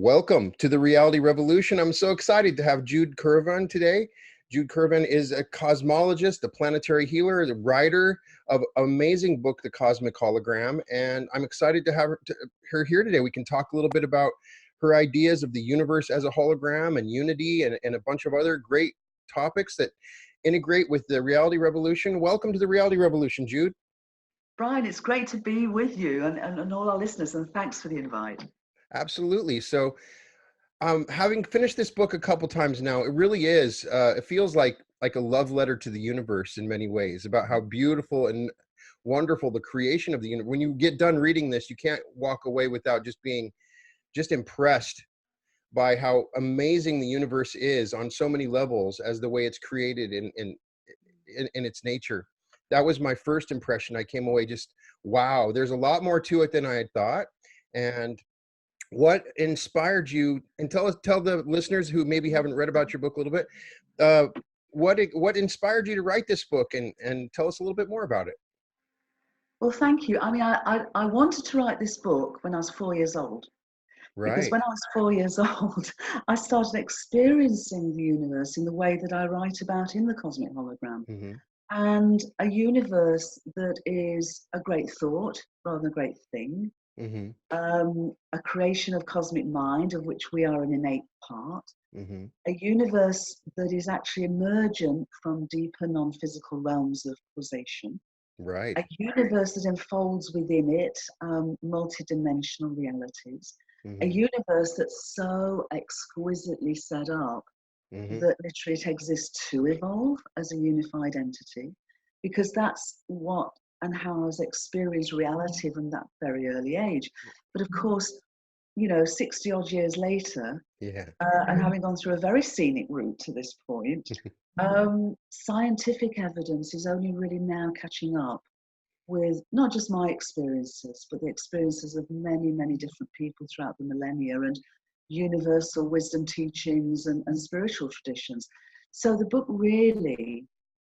Welcome to the Reality Revolution. I'm so excited to have Jude Currivan today. Jude Currivan is a cosmologist, a planetary healer, the writer of an amazing book, The Cosmic Hologram, and I'm excited to have her here today. We can talk a little bit about her ideas of the universe as a hologram and unity and a bunch of other great topics that integrate with the Reality Revolution. Welcome to the Reality Revolution, Jude. Brian, it's great to be with you and all our listeners, and thanks for the invite. Absolutely. So, having finished this book a couple times now, it really is, it feels like a love letter to the universe in many ways, about how beautiful and wonderful the creation of the universe. When you get done reading this, you can't walk away without just being impressed by how amazing the universe is on so many levels as the way it's created in its nature. That was my first impression. I came away just, wow, there's a lot more to it than I had thought. And what inspired you, and tell the listeners who maybe haven't read about your book a little bit, what inspired you to write this book, and tell us a little bit more about it. Well, thank you. I mean, I wanted to write this book when I was 4 years old. Right. Because when I was 4 years old, I started experiencing the universe in the way that I write about in the Cosmic Hologram. Mm-hmm. And a universe that is a great thought rather than a great thing. Mm-hmm. A creation of cosmic mind, of which we are an innate part. Mm-hmm. A universe that is actually emergent from deeper non-physical realms of causation. Right. A universe that enfolds within it multidimensional realities. Mm-hmm. A universe that's so exquisitely set up Mm-hmm. that literally it exists to evolve as a unified entity, because that's what and how I was experienced reality from that very early age. But of course, 60 odd years later, Yeah. and having gone through a very scenic route to this point, scientific evidence is only really now catching up with not just my experiences, but the experiences of many, many different people throughout the millennia, and universal wisdom teachings and spiritual traditions. So the book really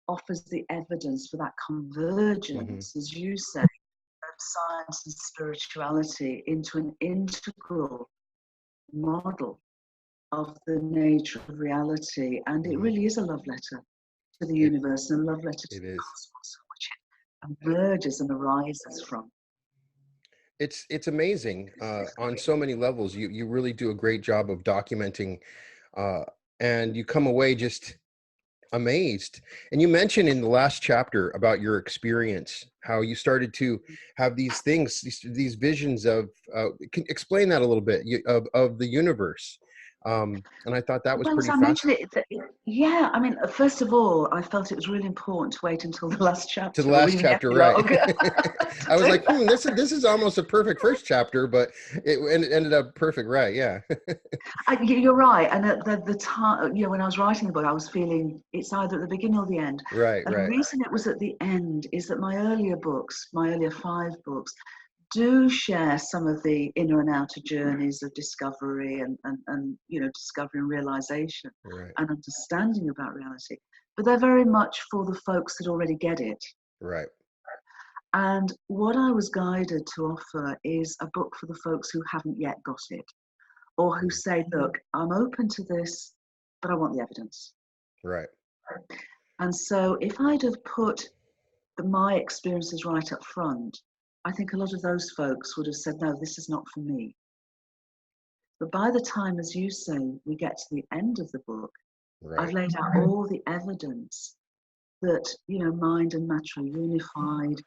offers the evidence for that convergence, Mm-hmm. as you say, of science and spirituality into an integral model of the nature of reality. And it really is a love letter to the universe and a love letter to the cosmos, which it emerges and arises from. It's amazing on so many levels. You really do a great job of documenting, and you come away just amazed. And you mentioned in the last chapter about your experience, how you started to have these things, these visions of, explain that a little bit, of the universe. And I thought that was Well, as pretty I mentioned fascinating. yeah, I mean, first of all, I felt it was really important to wait until the last chapter, To the or last even the chapter, right? epilogue. I was like, this is almost a perfect first chapter, but it ended up perfect, right? Yeah. You're right. And at the time, when I was writing the book, I was feeling it's either at the beginning or the end. Right, And right. the reason it was at the end is that my earlier books, my earlier 5 books, do share some of the inner and outer journeys of discovery and discovery and realization, Right. and understanding about reality. But they're very much for the folks that already get it. Right. And what I was guided to offer is a book for the folks who haven't yet got it, or who say, look, I'm open to this, but I want the evidence. Right. And so if I'd have put my experiences right up front, I think a lot of those folks would have said, no, this is not for me. But by the time, as you say, we get to the end of the book, Right. I've laid out all the evidence that, mind and matter are unified,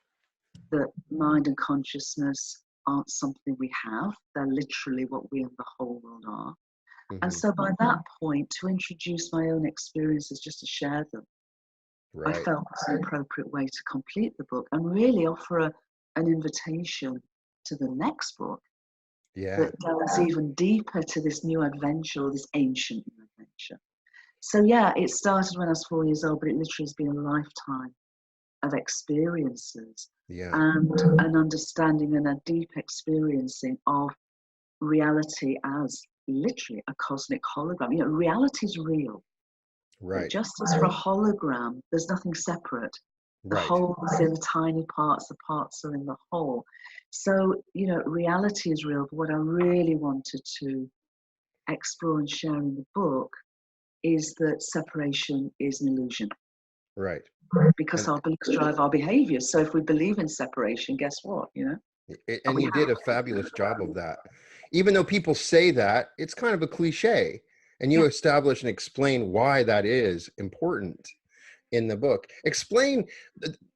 that mind and consciousness aren't something we have. They're literally what we and the whole world are. Mm-hmm. And so by that point, to introduce my own experiences, just to share them, Right. I felt was an appropriate way to complete the book and really offer an invitation to the next book that delves even deeper to this new adventure, or this ancient new adventure. So yeah, it started when I was 4 years old, but it literally has been a lifetime of experiences and an understanding and a deep experiencing of reality as literally a cosmic hologram. Reality is real. Right. But just as for a hologram, there's nothing separate. The Right. whole is in the tiny parts, the parts are in the whole. So, reality is real, but what I really wanted to explore and share in the book is that separation is an illusion. Right. Because our beliefs drive our behaviors. So if we believe in separation, guess what? And you did a fabulous job of that. Even though people say that, it's kind of a cliche. And you establish and explain why that is important in the book. Explain.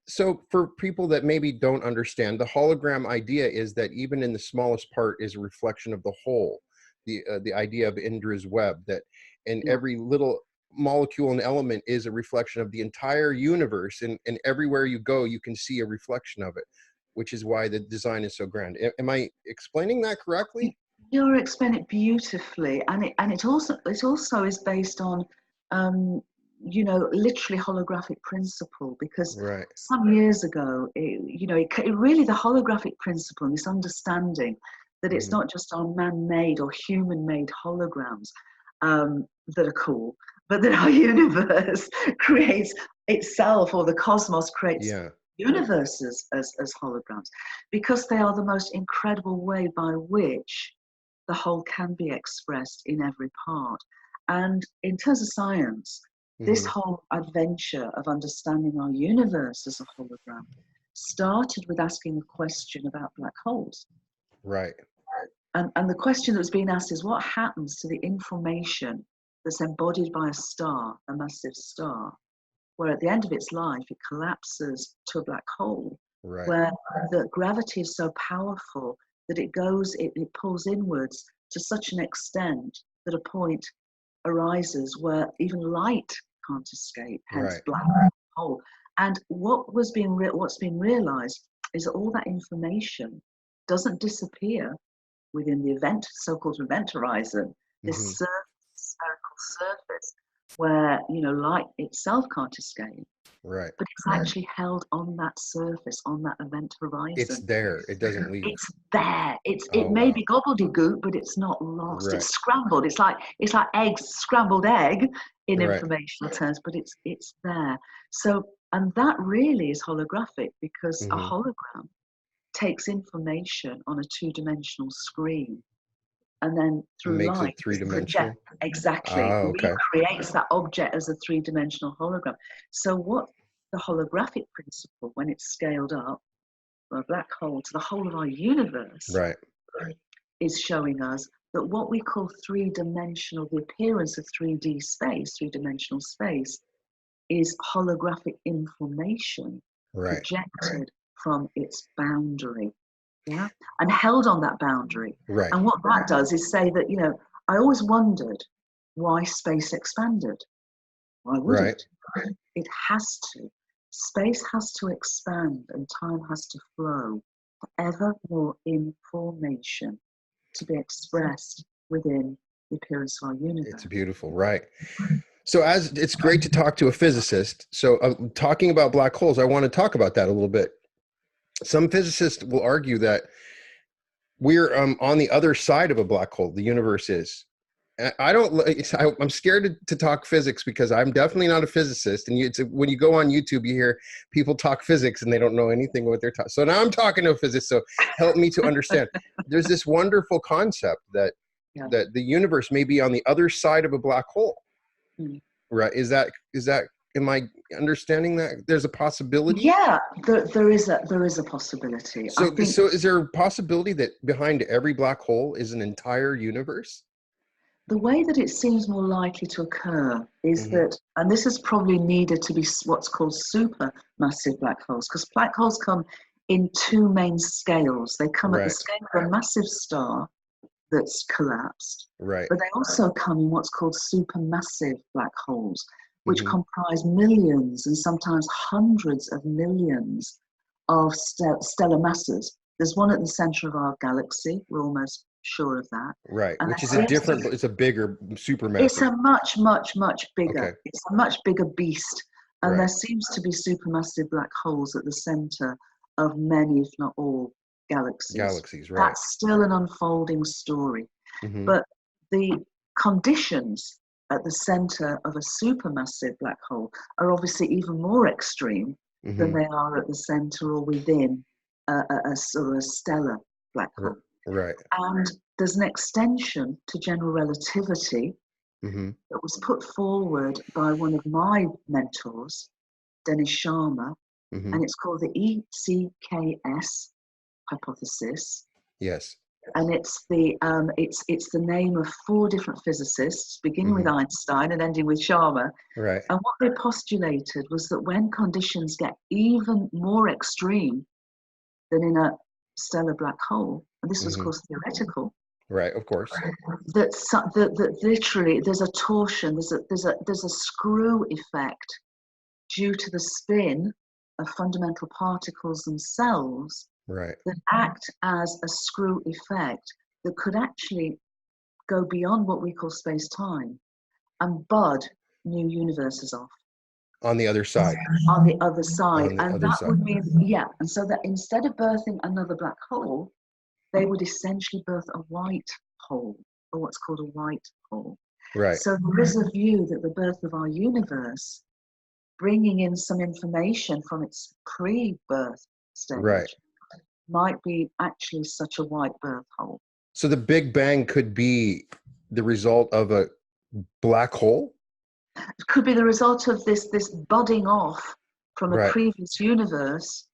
So for people that maybe don't understand, the hologram idea is that even in the smallest part is a reflection of the whole. The idea of Indra's web, that in every little molecule and element is a reflection of the entire universe, and everywhere you go you can see a reflection of it, which is why the design is so grand. Am I explaining that correctly? You're explaining it beautifully, and it also is based on literally holographic principle, because some years ago it really, the holographic principle and this understanding that it's not just our man-made or human-made holograms that are cool, but that our universe creates itself, or the cosmos creates universes as holograms, because they are the most incredible way by which the whole can be expressed in every part. And in terms of science, this whole adventure of understanding our universe as a hologram started with asking a question about black holes. Right. And the question that was being asked is, what happens to the information that's embodied by a star, a massive star, where at the end of its life it collapses to a black hole, where the gravity is so powerful that it pulls inwards to such an extent that a point arises where even light can't escape, hence black hole. And what's been realized is that all that information doesn't disappear within the so-called event horizon, this spherical surface where light itself can't escape. Right. But it's actually held on that surface, on that event horizon. It's there. It doesn't leave. It's there. It may be gobbledygook, but it's not lost. Right. It's scrambled. It's like eggs, scrambled egg in informational terms, but it's there. So, and that really is holographic, because a hologram takes information on a two-dimensional screen, and then through makes light, it three-dimensional. Exactly. Recreates that object as a three-dimensional hologram. So what the holographic principle, when it's scaled up from a black hole to the whole of our universe, is showing us that what we call three-dimensional, the appearance of 3D space, three-dimensional space, is holographic information projected from its boundary. Yeah, and held on that boundary. Right. And what that does is say that, I always wondered why space expanded. Why would it? It has to. Space has to expand and time has to flow for ever more information to be expressed within the appearance of our universe. It's beautiful, right? So as it's great to talk to a physicist. So talking about black holes, I want to talk about that a little bit. Some physicists will argue that we're on the other side of a black hole. The universe is. I'm scared to talk physics, because I'm definitely not a physicist. And when you go on YouTube, you hear people talk physics and they don't know anything what they're talking. So now I'm talking to a physicist. So help me to understand. There's this wonderful concept that the universe may be on the other side of a black hole. Right? Is that? Am I understanding that there's a possibility? Yeah, there is a possibility. So is there a possibility that behind every black hole is an entire universe? The way that it seems more likely to occur is that, and this is probably needed to be what's called supermassive black holes, because black holes come in two main scales. They come at the scale of a massive star that's collapsed, but they also come in what's called supermassive black holes, which comprise millions and sometimes hundreds of millions of stellar masses. There's one at the center of our galaxy. We're almost sure of that. Right, and which is it's a bigger supermassive. It's a much, much, much bigger. Okay. It's a much bigger beast. And there seems to be supermassive black holes at the center of many, if not all, galaxies. That's still an unfolding story. But the conditions at the center of a supermassive black hole are obviously even more extreme than they are at the center or within a sort of a stellar black hole. Right. And there's an extension to general relativity Mm-hmm. that was put forward by one of my mentors, Dennis Sharma, Mm-hmm. and it's called the ECKS hypothesis. Yes. And it's the name of 4 different physicists, beginning with Einstein and ending with Sharma. Right. And what they postulated was that when conditions get even more extreme than in a stellar black hole, and this was, of course, theoretical. Right. Of course. That literally there's a torsion, there's a screw effect due to the spin of fundamental particles themselves. Right. That act as a screw effect that could actually go beyond what we call space-time and bud new universes off. On the other side. On the other side. On the and other that side. would mean, and so that instead of birthing another black hole, they would essentially birth a white hole, or what's called a white hole. Right. So there is a view that the birth of our universe, bringing in some information from its pre-birth stage, might be actually such a white birth hole. So the Big Bang could be the result of a black hole? It could be the result of this budding off from a previous universe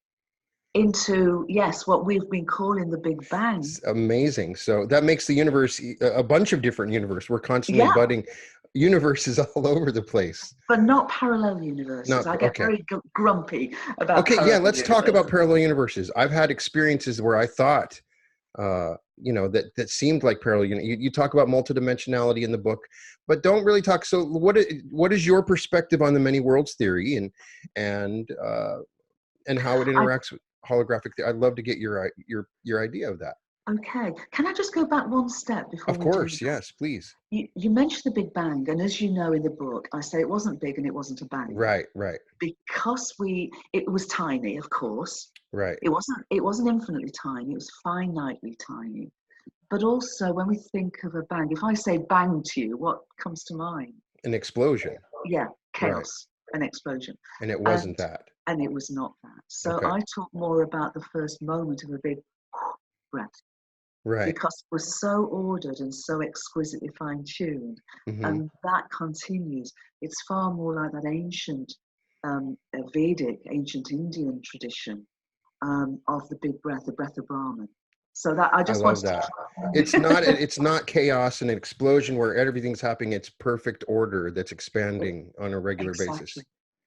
into, yes, what we've been calling the Big Bang. It's amazing. So that makes the universe a bunch of different universes. We're constantly budding universes all over the place. But not parallel universes. I get very grumpy about parallel let's universes. talk about parallel universes. I've had experiences where I thought, that seemed like parallel. You talk about multidimensionality in the book, but don't really talk. So what is your perspective on the many worlds theory and how it interacts with holographic theory? I'd love to get your idea of that. Okay. Can I just go back one step before Of course, yes, please. You mentioned the Big Bang, and as you know in the book, I say it wasn't big and it wasn't a bang. Right. Because it was tiny, of course. Right. It wasn't infinitely tiny, it was finitely tiny. But also when we think of a bang, if I say bang to you, what comes to mind? An explosion. Yeah, chaos, an explosion. And it wasn't that. And it was not that. So I talk more about the first moment of a big breath. Right. Because it was so ordered and so exquisitely fine-tuned. And that continues. It's far more like that ancient Vedic, ancient Indian tradition of the big breath, the breath of Brahman. So that I love that. It's not chaos and an explosion where everything's happening. It's perfect order that's expanding on a regular basis.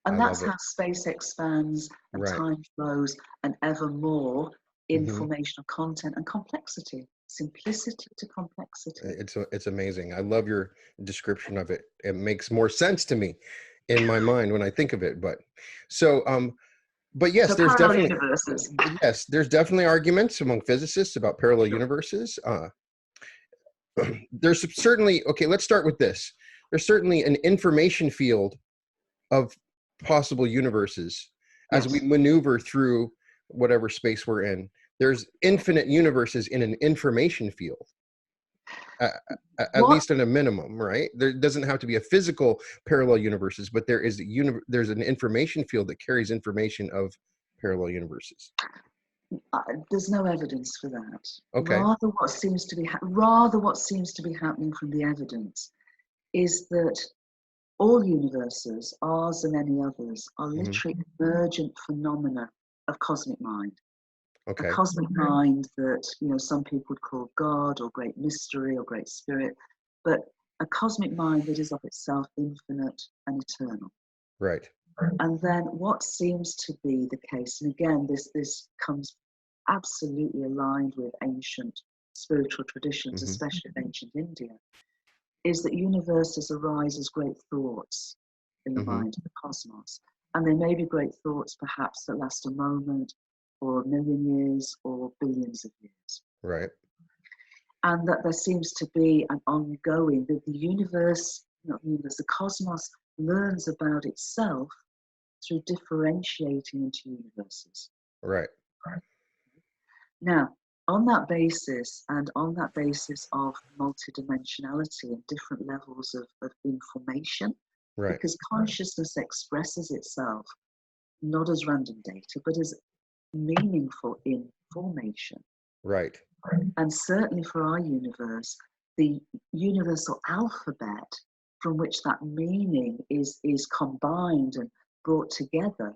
And that's how space expands and time flows, and ever more informational content and complexity, simplicity to complexity. It's amazing. I love your description of it. It makes more sense to me in my mind when I think of it. But yes, there's definitely universes. Yes, there's definitely arguments among physicists about parallel universes. There's certainly, let's start with this. There's certainly an information field of possible universes as we maneuver through whatever space we're in. There's infinite universes in an information field, at least in a minimum, right? There doesn't have to be a physical parallel universes, but there's an information field that carries information of parallel universes. There's no evidence for that. Okay. Rather, what seems to be happening from the evidence is that all universes, ours and any others, are literally emergent phenomena of cosmic mind. Okay. A cosmic mind that, some people would call God or great mystery or great spirit, but a cosmic mind that is of itself infinite and eternal. Right. And then what seems to be the case, and again, this comes absolutely aligned with ancient spiritual traditions, especially ancient India, is that universes arise as great thoughts in the mind of the cosmos. And they may be great thoughts perhaps that last a moment or 1,000,000 years or billions of years. Right. And that there seems to be an ongoing, that the universe, the cosmos learns about itself through differentiating into universes. Right. Now, on that basis, and on that basis of multidimensionality and different levels of information, because consciousness expresses itself not as random data, but as meaningful information. Right. And certainly for our universe, the universal alphabet from which that meaning is combined and brought together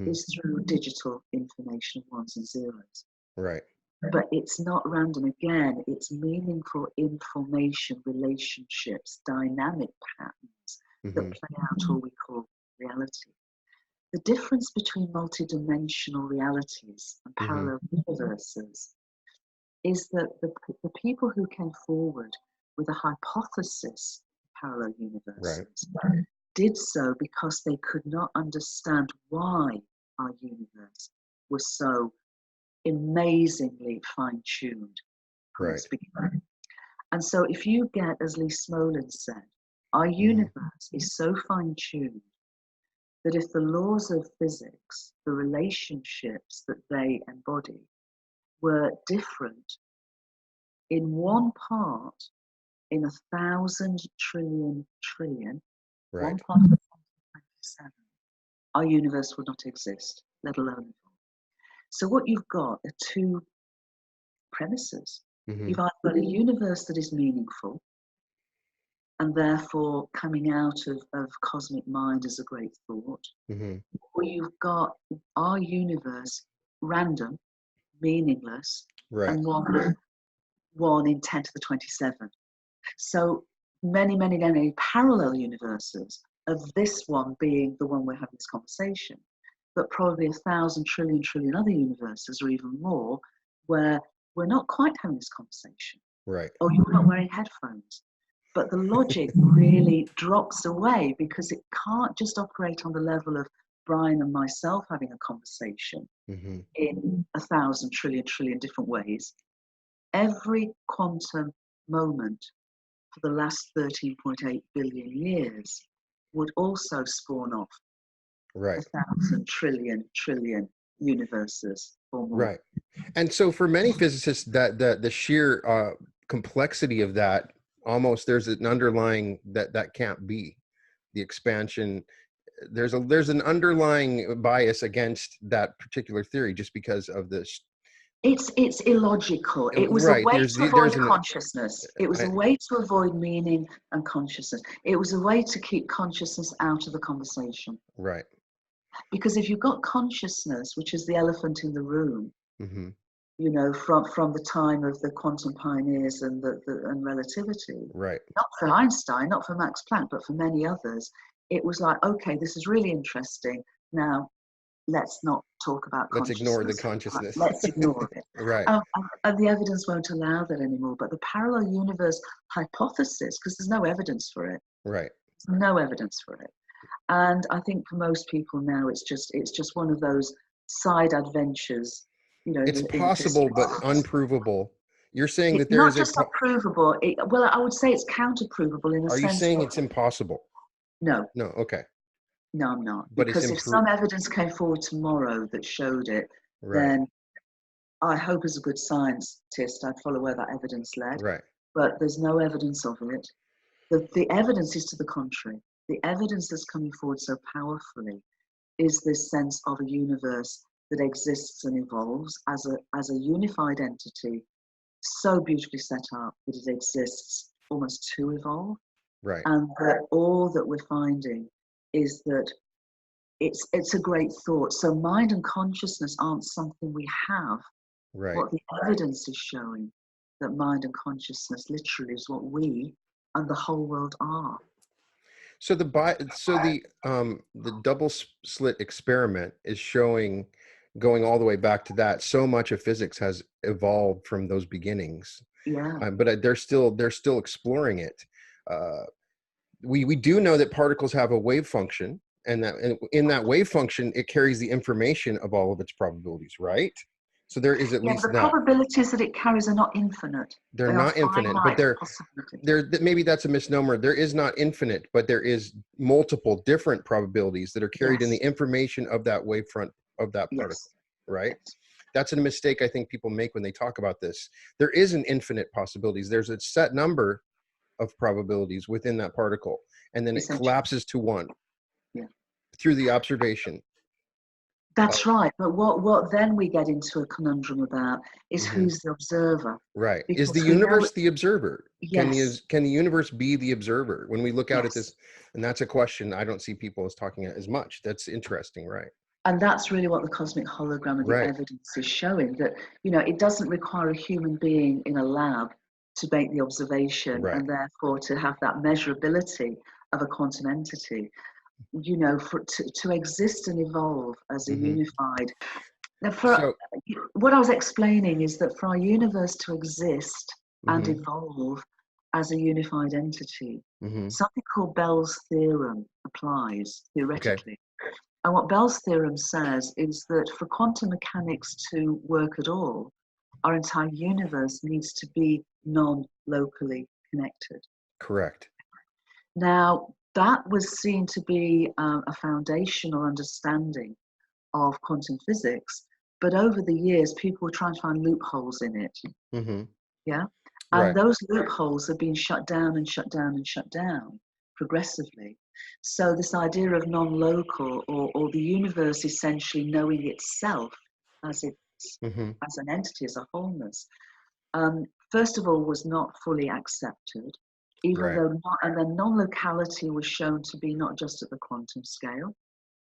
is through digital information, ones and zeros. Right. But it's not random. Again, it's meaningful information, relationships, dynamic patterns that play out all we call reality. The difference between multidimensional realities and parallel universes is that the people who came forward with a hypothesis of parallel universes did so because they could not understand why our universe was so amazingly fine-tuned from its beginning. And so if you get, as Lee Smolin said, our universe is so fine-tuned that if the laws of physics, the relationships that they embody, were different in one part in 1,000 trillion trillion, one part of 27, our universe would not exist, let alone evolve. So what you've got are two premises. You've either got a universe that is meaningful and therefore coming out of cosmic mind as a great thought, or you've got our universe random, meaningless, and one in 10 to the 27. So many, many, many parallel universes of this one being the one we're having this conversation, but probably 1,000 trillion other universes or even more where we're not quite having this conversation. Right. Or you're not wearing headphones. But the logic really drops away because it can't just operate on the level of Brian and myself having a conversation in 1,000 trillion different ways. Every quantum moment for the last 13.8 billion years would also spawn off 1,000 trillion universes or more. Right. And so for many physicists, that the sheer complexity of that, almost there's an underlying that can't be the expansion. There's an underlying bias against that particular theory just because of this. It's illogical. It was a way to avoid consciousness. It was a way to avoid meaning and consciousness. It was a way to keep consciousness out of the conversation. Right. Because if you've got consciousness, which is the elephant in the room, you know, from the time of the quantum pioneers and and relativity, not for Einstein, not for Max Planck, but for many others, it was like, okay, this is really interesting. Now, let's not talk about consciousness. Let's ignore the consciousness. Let's ignore it. And the evidence won't allow that anymore. But the parallel universe hypothesis, because there's no evidence for it. Right. There's no evidence for it. And I think for most people now, it's just one of those side adventures. You know, it's possible but unprovable. You're saying that there is not just unprovable. Well, I would say it's counter-provable in a sense. Are you saying it's impossible? No. No. Okay. No, I'm not. But because if some evidence came forward tomorrow that showed it, then I hope as a good scientist, I'd follow where that evidence led. Right. But there's no evidence of it. The evidence is to the contrary. The evidence that's coming forward so powerfully is this sense of a universe that exists and evolves as a unified entity, so beautifully set up that it exists almost to evolve. Right. And that all that we're finding is that it's a great thought. So mind and consciousness aren't something we have. Right. What the evidence is showing that mind and consciousness literally is what we and the whole world are. So the double slit experiment is showing, going all the way back to that, so much of physics has evolved from those beginnings. Yeah. But they're still exploring it. We do know that particles have a wave function, and that in that wave function, it carries the information of all of its probabilities, right? So there is at least the probabilities that it carries are not infinite. They're not infinite, but they're maybe that's a misnomer. There is not infinite, but there is multiple different probabilities that are carried in the information of that wavefront of that particle, right? That's a mistake I think people make when they talk about this. There isn't infinite possibilities. There's a set number of probabilities within that particle, and then it collapses to one through the observation. That's right. But what then we get into a conundrum about is who's the observer. Right. Is the Because we know, universe the observer? yes. Can the universe be the observer when we look out at Yes. this? And that's a question I don't see people as talking as much. That's interesting, right? And that's really what the cosmic hologram of the Right. evidence is showing, that, you know, it doesn't require a human being in a lab to make the observation Right. and therefore to have that measurability of a quantum entity, you know, to exist and evolve as a unified. Now, So, what I was explaining is that for our universe to exist and mhm, evolve as a unified entity, mhm. something called Bell's theorem applies Okay. theoretically. And what Bell's theorem says is that for quantum mechanics to work at all, our entire universe needs to be non-locally connected. Correct. Now, that was seen to be a foundational understanding of quantum physics, but over the years, people were trying to find loopholes in it. Mhm. Yeah. And Right. those loopholes have been shut down and shut down and shut down progressively. So this idea of non-local, or the universe essentially knowing itself as Mhm. as an entity, as a wholeness, first of all, was not fully accepted, even Right. though and then non-locality was shown to be not just at the quantum scale.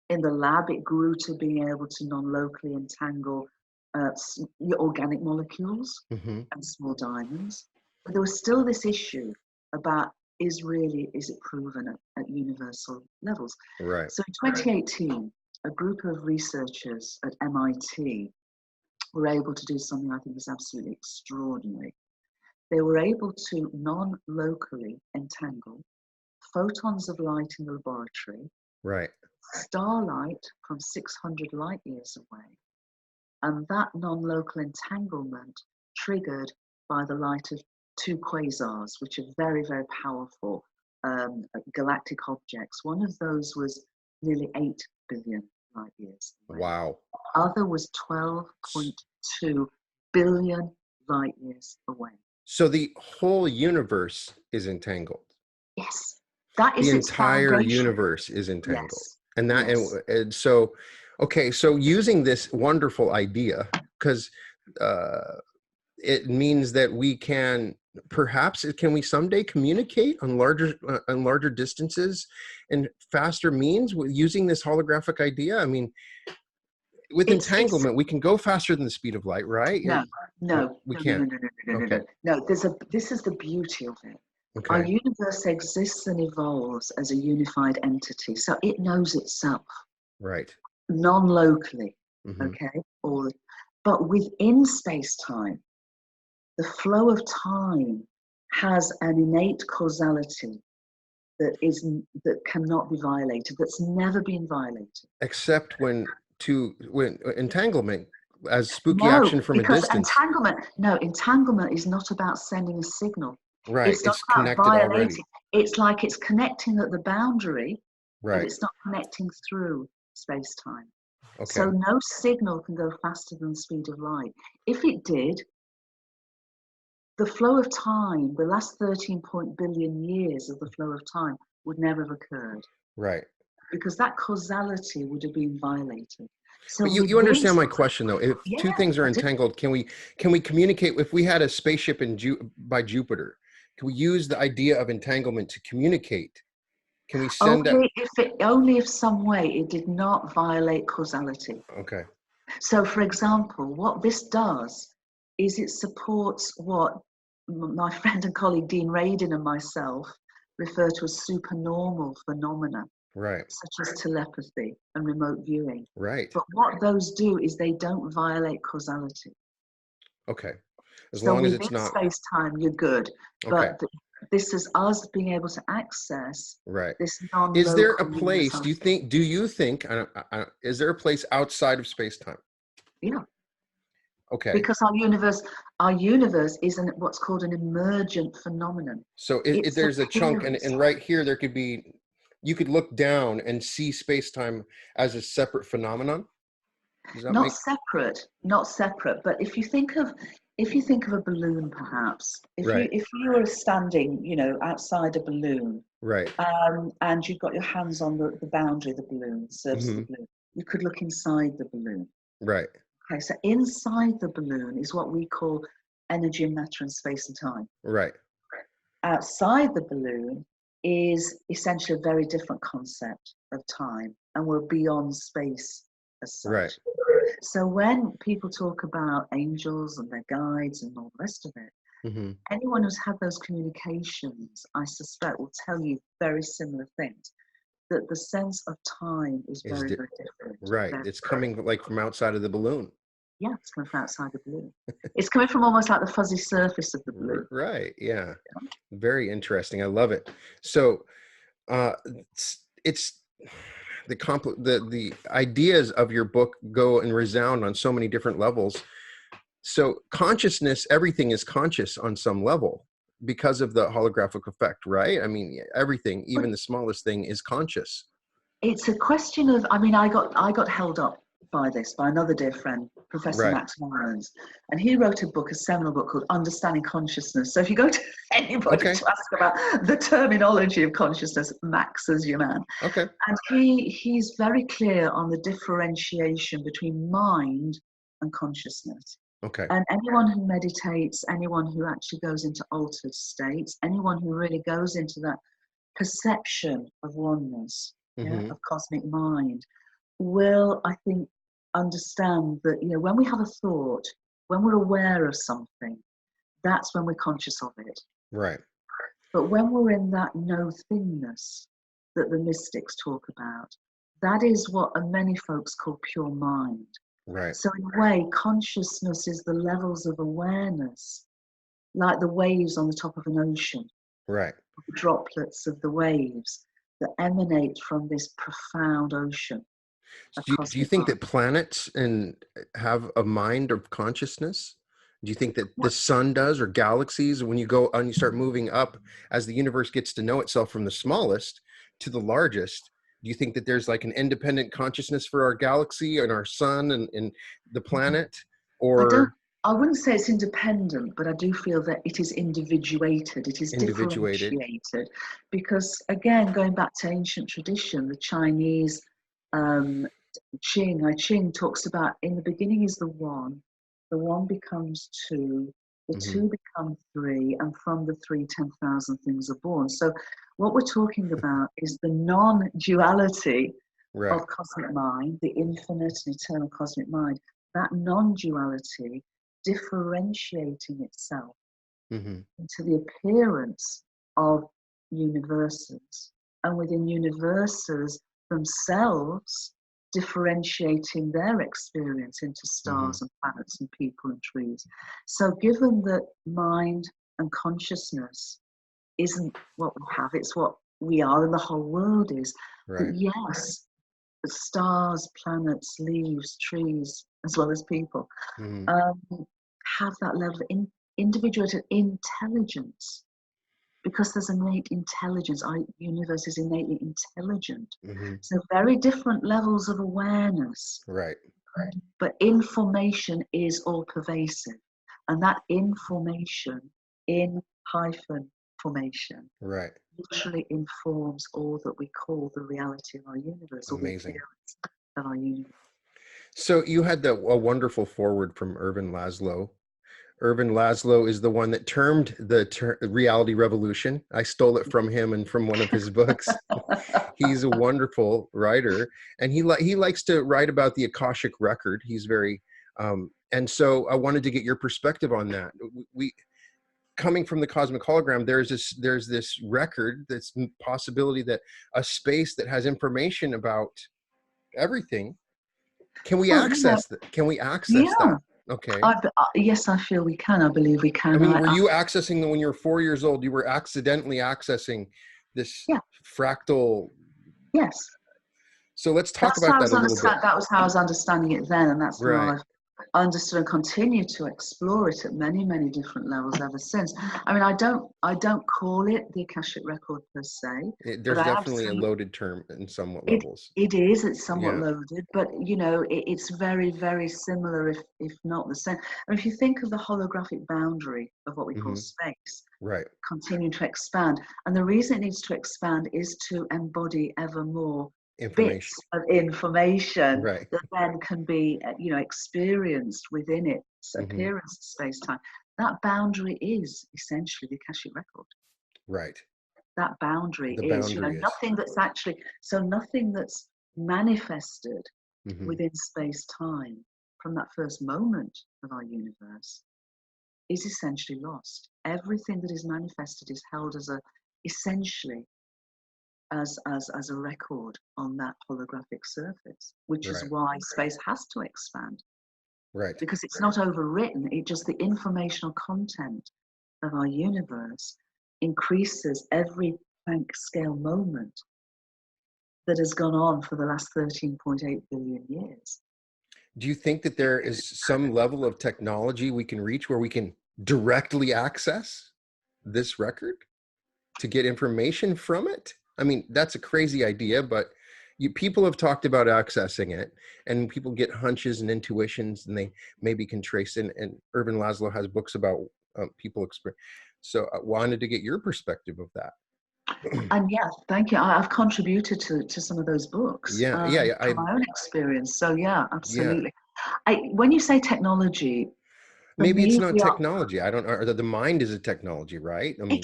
In the lab, it grew to being able to non-locally entangle organic molecules Mhm. and small diamonds. But there was still this issue about, is it proven at universal levels? Right. So in 2018, a group of researchers at MIT were able to do something I think is absolutely extraordinary. They were able to non-locally entangle photons of light in the laboratory, Right. starlight from 600 light years away, and that non-local entanglement triggered by the light of two quasars, which are very, very powerful galactic objects. One of those was nearly 8 billion light years away. Wow. The other was 12.2 billion light years away. So the whole universe is entangled. Yes, that The is its entire foundation. universe is entangled. Yes, And that yes. and so okay, so using this wonderful idea, because uh it means that we can perhaps can we someday communicate on larger distances and faster means with using this holographic idea. I mean, with It's entanglement we can go faster than the speed of light, right? no, Oh, no, we no, no, no, can't. no, no, no, no, Okay. no. No, this is the beauty of it. Our Okay. universe exists and evolves as a unified entity, so it knows itself Right. non-locally, Hmm. okay? But within space-time, the flow of time has an innate causality that cannot be violated, that's never been violated. Except when entanglement as spooky No, action from a because distance. entanglement is not about sending a signal. Right. It's not It's about connected already. violating. It's like it's connecting at the boundary, but Right. it's not connecting through space-time. Okay. So no signal can go faster than the speed of light. If it did, the flow of time, the last 13 billion years of the flow of time would never have occurred, Right. because that causality would have been violated. So But you within understand my space, question though. If yeah, two things are I do. entangled, can we communicate? If we had a spaceship by Jupiter, can we use the idea of entanglement to communicate? Can we send that? Only if some way it did not violate causality. Okay. So, for example, what this does is it supports what my friend and colleague Dean Radin and myself refer to as supernormal phenomena, Right. such as telepathy and remote viewing. Right. But what those do is they don't violate causality. Okay. As So long as within it's not. space-time, you're good. Okay. But this is us being able to access Right. this Is there a non-local place, universality. do you think, is there a place outside of space-time? Yeah. Okay. Because our universe is what's called an emergent phenomenon. So It's there's a chunk, appearance, and right here, you could look down and see space-time as a separate phenomenon. Does that not make, separate, not separate. But if you think of a balloon, perhaps right, if you were standing, outside a balloon, right. and you've got your hands on the boundary of the balloon, the surface of Hmm. the balloon, you could look inside the balloon. Right. Okay, so inside the balloon is what we call energy and matter and space and time. Right. Outside the balloon is essentially a very different concept of time, and we're beyond space as such. Right. So when people talk about angels and their guides and all the rest of it, Mm-hmm. anyone who's had those communications, I suspect, will tell you very similar things. That the sense of time is very, very different. Right. It's coming like from outside of the balloon. Yeah, it's coming from outside the balloon. It's coming from almost like the fuzzy surface of the balloon. Right. Yeah. Very interesting. I love it. So it's the ideas of your book go and resound on so many different levels. So consciousness, everything is conscious on some level because of the holographic effect, right? I mean, everything, even the smallest thing, is conscious. It's a question of, I mean, I got held up by this by another dear friend, Professor Right. Max Warrens, and he wrote a book, a seminal book called Understanding Consciousness. So if you go to anybody to ask about the terminology of consciousness, Max is your man. Okay. And he's very clear on the differentiation between mind and consciousness. Okay. And anyone who meditates, anyone who actually goes into altered states, anyone who really goes into that perception of oneness, Mm-hmm. of cosmic mind, will, I think, understand that, you know, when we have a thought, when we're aware of something, that's when we're conscious of it. Right. But when we're in that no thingness that the mystics talk about, that is what many folks call pure mind. Right. So in a way, consciousness is the levels of awareness, like the waves on the top of an ocean. Right. The droplets of the waves that emanate from this profound ocean. Do you think that planets have a mind of consciousness? Do you think that the sun does, or galaxies? When you go and you start moving up as the universe gets to know itself from the smallest to the largest, do you think that there's like an independent consciousness for our galaxy and our sun and the planet? Or I wouldn't say it's independent, but I do feel that it is individuated. It is differentiated, because again, going back to ancient tradition, the Chinese I Ching talks about, in the beginning is the one becomes two, the two become three, and from the three, 10,000 things are born. So what we're talking about is the non-duality of cosmic mind, the infinite and eternal cosmic mind, that non-duality differentiating itself into the appearance of universes, and within universes themselves differentiating their experience into stars and planets and people and trees. So given that mind and consciousness isn't what we have, it's what we are and the whole world is. But yes, the stars, planets, leaves, trees, as well as people, have that level of individuated intelligence, because there's innate intelligence. Our universe is innately intelligent. So very different levels of awareness. Right. But information is all pervasive. And that information in hyphen formation literally informs all that we call the reality of our universe. Amazing. Or the appearance of our universe. So you had a wonderful foreword from Ervin Laszlo. Ervin Laszlo is the one that termed the reality revolution. I stole it from him and from one of his books. He's a wonderful writer, and he likes to write about the Akashic Record. He's very, and so I wanted to get your perspective on that. We coming from the Cosmic Hologram, there's this record, this possibility that a space that has information about everything. Can we access that? Can we access that? Okay. Yes, I feel we can. I believe we can. I mean, were you accessing them when you were 4 years old? You were accidentally accessing this fractal. Yes. So let's talk about that a little bit. That was how I was understanding it then, and that's how I've understood and continue to explore it at many, many different levels ever since. I mean, I don't call it the Akashic Record per se. There's definitely a loaded term in somewhat levels. It's somewhat loaded, but you know, it's very, very similar, if not the same. And if you think of the holographic boundary of what we call space, continuing to expand, and the reason it needs to expand is to embody ever more information. bits of information Right. that then can be, experienced within its Mm-hmm. appearance of space-time. That boundary is essentially the Akashic Record. Right. That boundary The is, boundary is. nothing that's actually, so nothing that's manifested Mm-hmm. within space-time from that first moment of our universe is essentially lost. Everything that is manifested is held as essentially as a record on that holographic surface, which is Right. why space has to expand, Right. because it's not overwritten. It just, the informational content of our universe increases every Planck scale moment that has gone on for the last 13.8 billion years. Do you think that there is some level of technology we can reach where we can directly access this record to get information from it? I mean, that's a crazy idea, but people have talked about accessing it, and people get hunches and intuitions, and they maybe can trace in. And Ervin Laszlo has books about people experience. So I wanted to get your perspective of that. And yeah, thank you. I've contributed to some of those books Yeah. from my own experience. So yeah, Yeah. absolutely. When you say technology, for Maybe it's me, not we are technology. I don't know. Or the mind is a technology, right? I mean,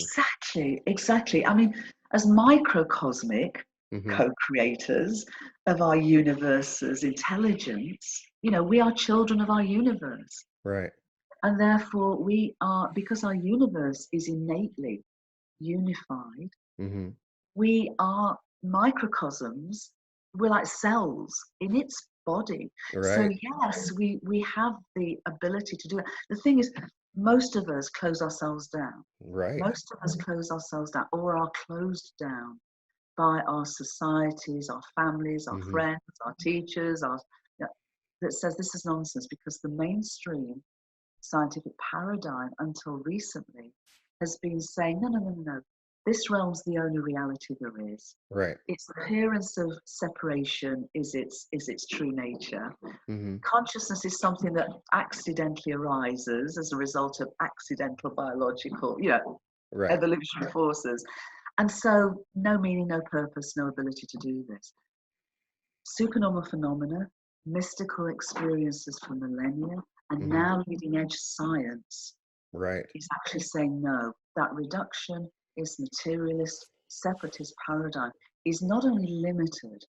exactly. I mean, as microcosmic mm-hmm. co-creators of our universe's intelligence, we are children of our universe. Right. And therefore we are, because our universe is innately unified, Mm-hmm. we are microcosms. We're like cells in its body. So Right. yes, we have the ability to do it. The thing is, most of us close ourselves down. Right. Most of us close ourselves down, or are closed down by our societies, our families, our Mm-hmm. friends, our teachers, that says this is nonsense, because the mainstream scientific paradigm until recently has been saying, no. This realm's the only reality there is. Right. Its appearance of separation is its true nature. Mm-hmm. Consciousness is something that accidentally arises as a result of accidental biological, Right. evolutionary forces. And so no meaning, no purpose, no ability to do this. Supernormal phenomena, mystical experiences for millennia, and Mm-hmm. now leading edge science Right. is actually saying no, that reduction is materialist, separatist paradigm is not only limited,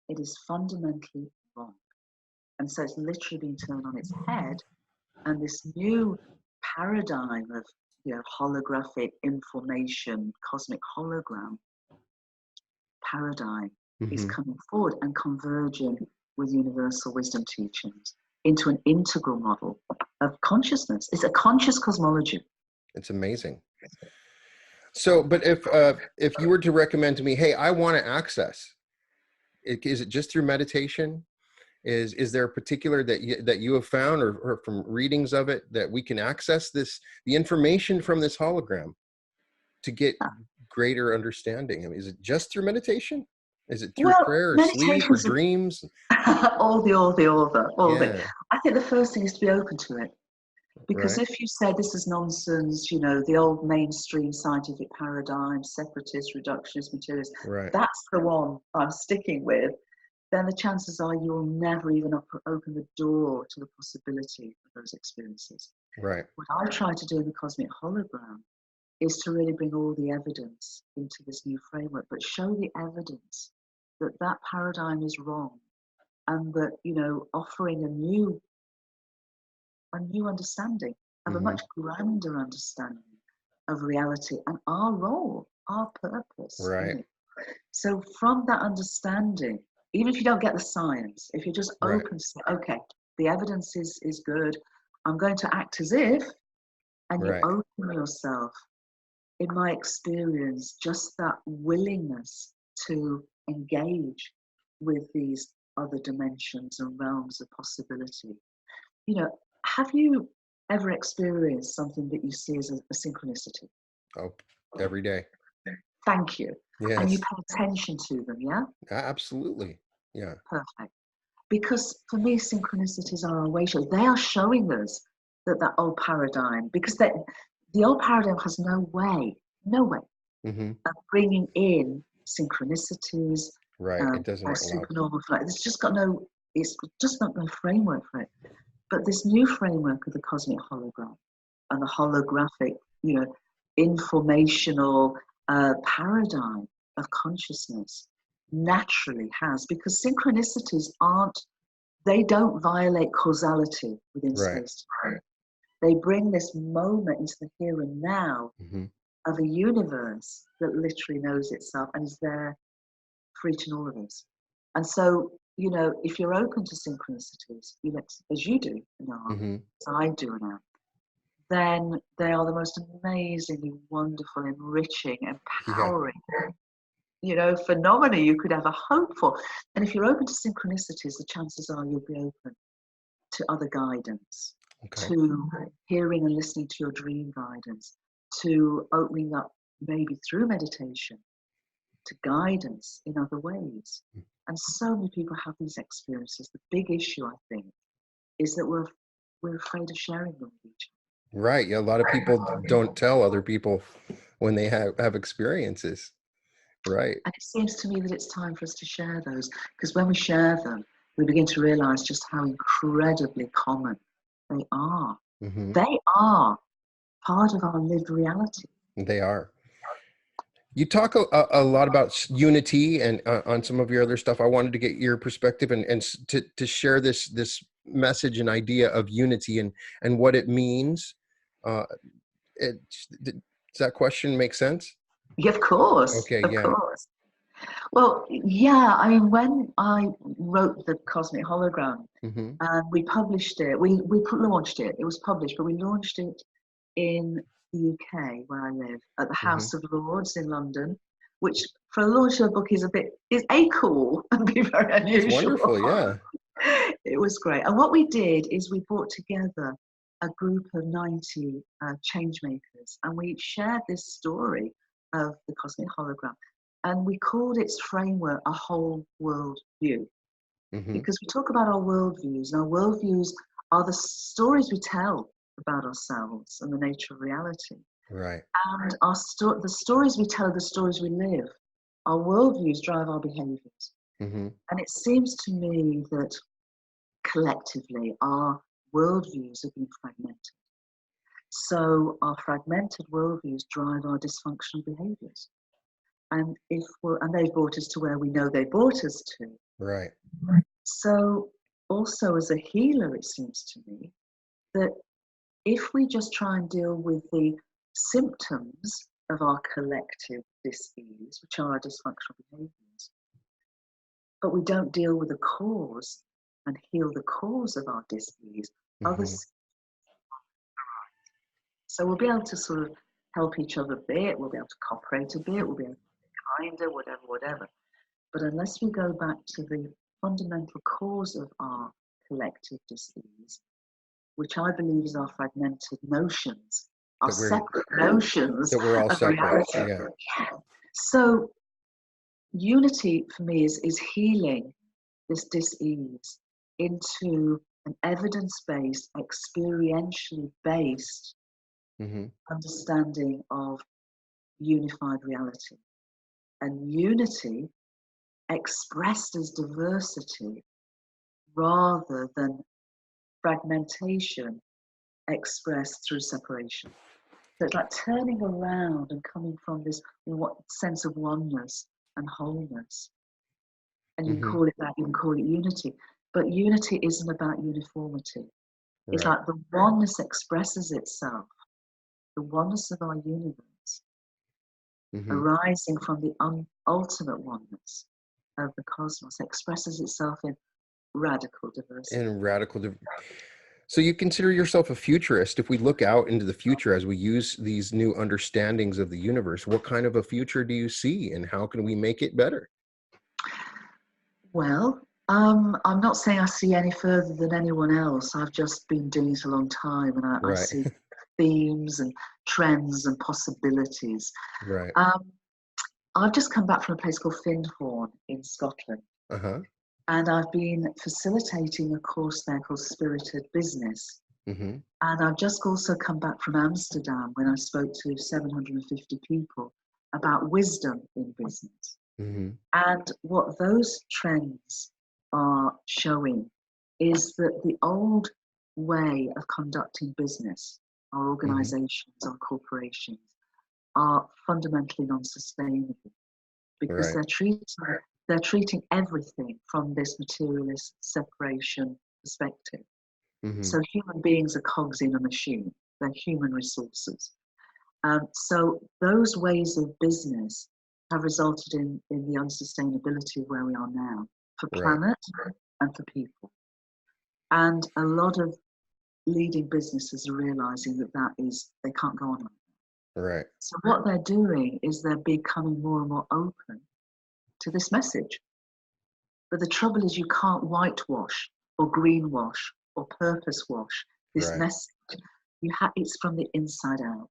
it is fundamentally wrong. And so it's literally been turned on its head, and this new paradigm of holographic information, cosmic hologram paradigm is Mm-hmm. coming forward and converging with universal wisdom teachings into an integral model of consciousness. It's a conscious cosmology. It's amazing. So, but if you were to recommend to me, hey, I want to access it, is it just through meditation? Is there a particular that you have found, or from readings of it, that we can access the information from this hologram to get greater understanding? I mean, is it just through meditation? Is it through Well, prayer or sleep or meditation's dreams? all the. Yeah. I think the first thing is to be open to it. Because Right. if you say this is nonsense, the old mainstream scientific paradigm, separatist, reductionist, materialist, Right. that's the one I'm sticking with, then the chances are you'll never even open the door to the possibility of those experiences. Right. What I try to do in the Cosmic Hologram is to really bring all the evidence into this new framework, but show the evidence that that paradigm is wrong, and that, offering a new understanding of a Mm-hmm. much grander understanding of reality and our role, our purpose in Right. it. So from that understanding, even if you don't get the science, if you're just Right. open to say, okay, the evidence is good, I'm going to act as if, and you Right. open yourself, in my experience, just that willingness to engage with these other dimensions and realms of possibility. Have you ever experienced something that you see as a synchronicity? Oh, every day. Thank you. And you Yes. pay attention to them, yeah? Absolutely. Yeah. Perfect. Because for me, synchronicities are our way show. They are showing us that old paradigm, because the old paradigm has no way Mm-hmm. of bringing in synchronicities, Right. It By doesn't allow. supernormal flight. It's just got no framework for it. But this new framework of the cosmic hologram and the holographic, informational paradigm of consciousness naturally has, because synchronicities they don't violate causality within Right. space. They bring this moment into the here and now of a universe that literally knows itself and is there for each and all of us. And so, if you're open to synchronicities, as you do now, as I do now, then they are the most amazingly wonderful, enriching, empowering, phenomena you could ever hope for. And if you're open to synchronicities, the chances are you'll be open to other guidance, to hearing and listening to your dream guidance, to opening up maybe through meditation to guidance in other ways. And so many people have these experiences. The big issue, I think, is that we're afraid of sharing them with each other. Right. Yeah, a lot of people don't tell other people when they have experiences. Right. And it seems to me that it's time for us to share those, because when we share them, we begin to realize just how incredibly common they are. They are part of our lived reality. They are. You talk a lot about unity and on some of your other stuff. I wanted to get your perspective and to share this message and idea of unity and what it means. Does that question make sense? Yeah, of course. Okay, Of yeah. course. Well, yeah, I mean, when I wrote the Cosmic Hologram and we published it, we launched it. It was published, but we launched it in the UK, where I live, at the House of Lords in London, which for a launch of a book is cool and be very unusual. It's wonderful, yeah. It was great. And what we did is we brought together a group of 90 change makers, and we shared this story of the Cosmic Hologram. And we called its framework a whole world view, because we talk about our worldviews, and our worldviews are the stories we tell about ourselves and the nature of reality. Right. And the stories we tell are the stories we live. Our worldviews drive our behaviors. And it seems to me that collectively our worldviews have been fragmented. So our fragmented worldviews drive our dysfunctional behaviors. And they've brought us to where we know they brought us to. Right. So also as a healer, it seems to me that if we just try and deal with the symptoms of our collective dis-ease, which are our dysfunctional behaviors, but we don't deal with the cause and heal the cause of our dis-ease, so we'll be able to sort of help each other a bit, we'll be able to cooperate a bit, we'll be able to be kinder, whatever. But unless we go back to the fundamental cause of our collective dis-ease, which I believe is our fragmented notions, our separate notions that we're all of separate. reality. Yeah. So unity for me is healing this dis-ease into an evidence-based, experientially based understanding of unified reality. And unity expressed as diversity rather than fragmentation expressed through separation. So it's like turning around and coming from this sense of oneness and wholeness. And you can call it that, you can call it unity. But unity isn't about uniformity. Right. It's like the oneness expresses itself, the oneness of our universe, arising from the ultimate oneness of the cosmos, expresses itself in radical diversity. So you consider yourself a futurist. If we look out into the future as we use these new understandings of the universe, what kind of a future do you see and how can we make it better? Well, I'm not saying I see any further than anyone else. I've just been doing it a long time, and I see themes and trends and possibilities. Right. I've just come back from a place called Findhorn in Scotland. And I've been facilitating a course there called Spirited Business. And I've just also come back from Amsterdam when I spoke to 750 people about wisdom in business. Mm-hmm. And what those trends are showing is that the old way of conducting business, our Mm-hmm. organizations, our corporations, are fundamentally non-sustainable because Right. they're treating everything from this materialist separation perspective. Mm-hmm. So human beings are cogs in a machine. They're human resources. So those ways of business have resulted in the unsustainability of where we are now for Right. planet and for people. And a lot of leading businesses are realizing they can't go on like that. Right. So what they're doing is they're becoming more and more open to this message. But the trouble is you can't whitewash or greenwash or purpose wash this Right. message. It's from the inside out.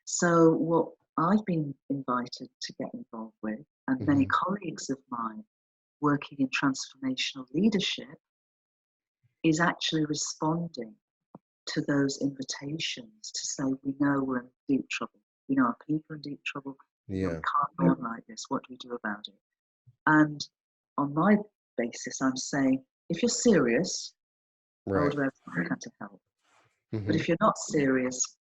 So what I've been invited to get involved with, and many Mm-hmm. colleagues of mine working in transformational leadership, is actually responding to those invitations to say, we know we're in deep trouble. We know our people are in deep trouble. We know we Yeah. can't go on like this. What do we do about it? And on my basis, I'm saying, if you're serious, I will Right. do everything I can to help. But Mm-hmm. if you're not serious,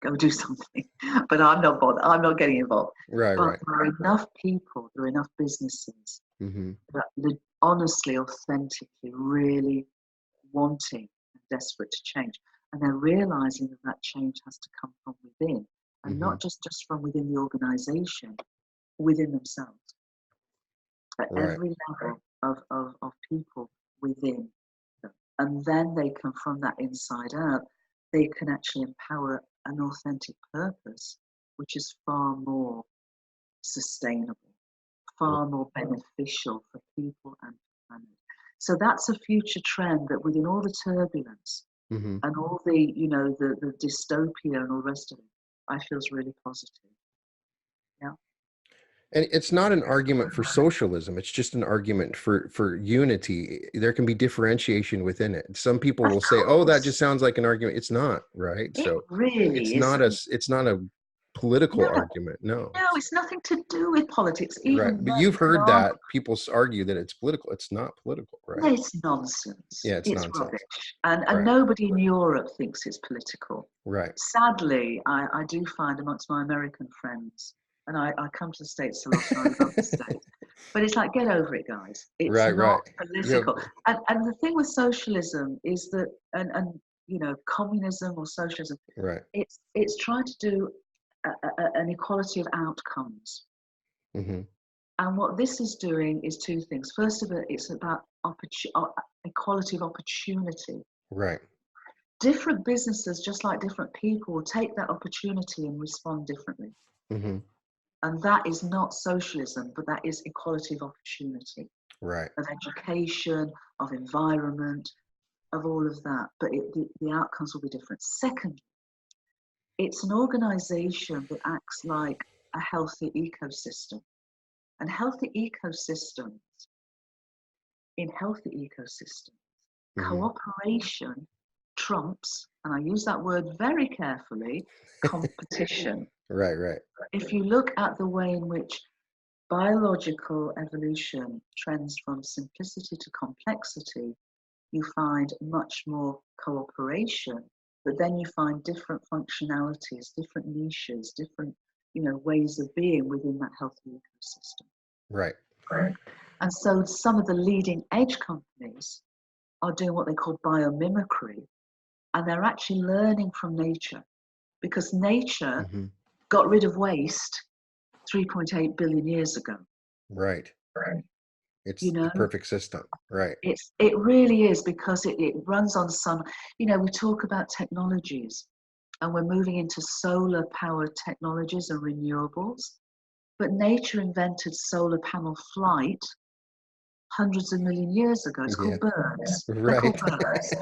go do something. But I'm not bothered. I'm not getting involved. Right. But Right. there are enough people, there are enough businesses Mm-hmm. that honestly, authentically, really wanting and desperate to change. And they're realizing that that change has to come from within, and Mm-hmm. not just from within the organization, within themselves, at Right. every level of people within them. And then they can, from that inside out, they can actually empower an authentic purpose, which is far more sustainable, far more beneficial for people and planet. So that's a future trend that within all the turbulence Mm-hmm. and all the dystopia and all the rest of it, I feel is really positive. Yeah. And it's not an argument for socialism. It's just an argument for unity. There can be differentiation within it. Some people Of will say, "Oh, that just course. sounds like an argument." It's not, right? It So really isn't. it's not a political No, argument. No. no, it's nothing to do with politics, Right. even But though you've it's heard non. that people argue that it's political. It's not political, right? It's nonsense. Yeah, it's It's nonsense. rubbish. And Right. nobody in Europe thinks it's political. Right. Sadly, I do find amongst my American friends, and I come to the States a lot and I love the States, but it's like, get over it, guys. It's Right, right. not You have political. And the thing with socialism is that, and communism or socialism, right. it's trying to do an equality of outcomes. Mm-hmm. And what this is doing is two things. First of all, it's about equality of opportunity. Right. Different businesses, just like different people, will take that opportunity and respond differently. Mm-hmm. And that is not socialism, but that is equality of opportunity, Right. of education, of environment, of all of that. But the outcomes will be different. Second, it's an organization that acts like a healthy ecosystem. And in healthy ecosystems, Mm-hmm. cooperation trumps, and I use that word very carefully, competition. Right, right. If you look at the way in which biological evolution trends from simplicity to complexity, you find much more cooperation, but then you find different functionalities, different niches, different ways of being within that healthy ecosystem. Right. Right. And so some of the leading edge companies are doing what they call biomimicry, and they're actually learning from nature, because nature Mm-hmm. got rid of waste 3.8 billion years ago. Right. Right. It's You the know, perfect system. Right. it really is, because it runs on some, we talk about technologies and we're moving into solar powered technologies and renewables, but nature invented solar panel flight hundreds of million years ago. It's Yeah. called birds. They're called Right. birds.